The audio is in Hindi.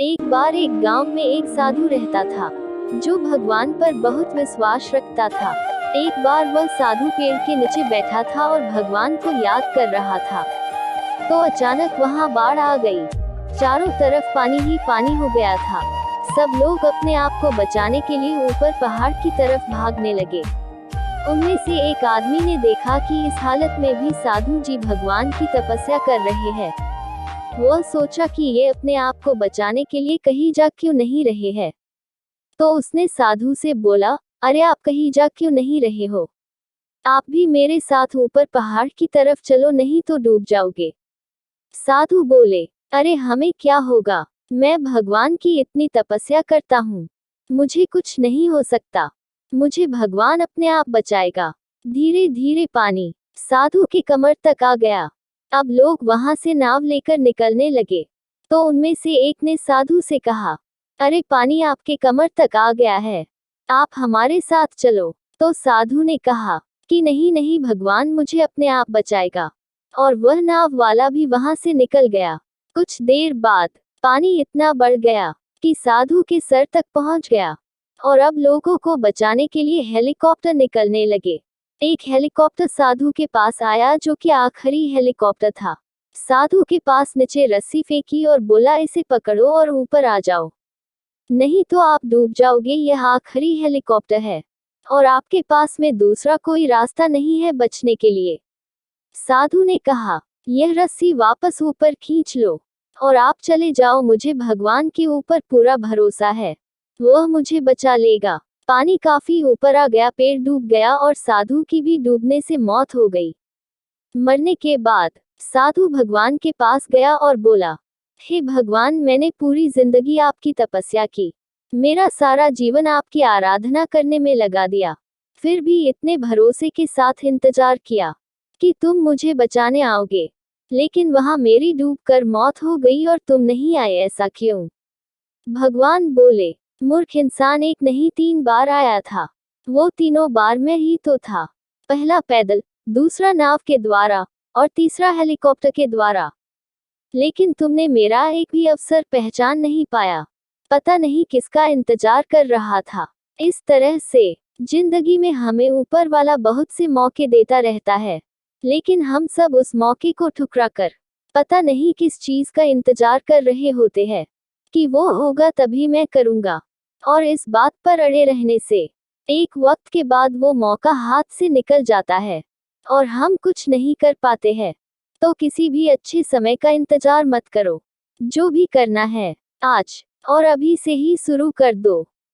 एक बार एक गांव में एक साधु रहता था जो भगवान पर बहुत विश्वास रखता था। एक बार वह साधु पेड़ के नीचे बैठा था और भगवान को याद कर रहा था। तो अचानक वहां बाढ़ आ गई। चारों तरफ पानी ही पानी हो गया था। सब लोग अपने आप को बचाने के लिए ऊपर पहाड़ की तरफ भागने लगे। उनमें से एक आदमी ने देखा कि इस हालत में भी साधु जी भगवान की तपस्या कर रहे हैं। वह सोचा कि ये अपने आप को बचाने के लिए कहीं जा क्यों नहीं रहे हैं। तो उसने साधु से बोला, अरे आप कहीं जा क्यों नहीं रहे हो? आप भी मेरे साथ ऊपर पहाड़ की तरफ चलो, नहीं तो डूब जाओगे। साधु बोले, अरे हमें क्या होगा, मैं भगवान की इतनी तपस्या करता हूँ, मुझे कुछ नहीं हो सकता, मुझे भगवान अपने आप बचाएगा। धीरे धीरे पानी साधु की कमर तक आ गया। अब लोग वहां से नाव लेकर निकलने लगे। तो उनमें से एक ने साधु से कहा, अरे पानी आपके कमर तक आ गया है, आप हमारे साथ चलो। तो साधु ने कहा कि नहीं नहीं, भगवान मुझे अपने आप बचाएगा। और वह नाव वाला भी वहां से निकल गया। कुछ देर बाद पानी इतना बढ़ गया कि साधु के सर तक पहुंच गया। और अब लोगों को बचाने के लिए हेलीकॉप्टर निकलने लगे। एक हेलीकॉप्टर साधु के पास आया जो कि आखिरी हेलीकॉप्टर था। साधु के पास नीचे रस्सी फेंकी और बोला, इसे पकड़ो और ऊपर आ जाओ, नहीं तो आप डूब जाओगे। यह आखिरी हेलीकॉप्टर है और आपके पास में दूसरा कोई रास्ता नहीं है बचने के लिए। साधु ने कहा, यह रस्सी वापस ऊपर खींच लो और आप चले जाओ, मुझे भगवान के ऊपर पूरा भरोसा है, वह मुझे बचा लेगा। पानी काफी ऊपर आ गया, पेड़ डूब गया और साधु की भी डूबने से मौत हो गई। मरने के बाद साधु भगवान के पास गया और बोला, हे भगवान, मैंने पूरी जिंदगी आपकी तपस्या की, मेरा सारा जीवन आपकी आराधना करने में लगा दिया, फिर भी इतने भरोसे के साथ इंतजार किया कि तुम मुझे बचाने आओगे, लेकिन वहां मेरी डूबकर मौत हो गई और तुम नहीं आए, ऐसा क्यों? भगवान बोले, मूर्ख इंसान, एक नहीं 3 बार आया था, वो तीनों बार में ही तो था। पहला पैदल, दूसरा नाव के द्वारा और तीसरा हेलीकॉप्टर के द्वारा। लेकिन तुमने मेरा एक भी अवसर पहचान नहीं पाया, पता नहीं किसका इंतजार कर रहा था। इस तरह से जिंदगी में हमें ऊपर वाला बहुत से मौके देता रहता है, लेकिन हम सब उस मौके को ठुकरा कर पता नहीं किस चीज का इंतजार कर रहे होते हैं कि वो होगा तभी मैं करूंगा। और इस बात पर अड़े रहने से एक वक्त के बाद वो मौका हाथ से निकल जाता है और हम कुछ नहीं कर पाते हैं। तो किसी भी अच्छे समय का इंतजार मत करो, जो भी करना है आज और अभी से ही शुरू कर दो।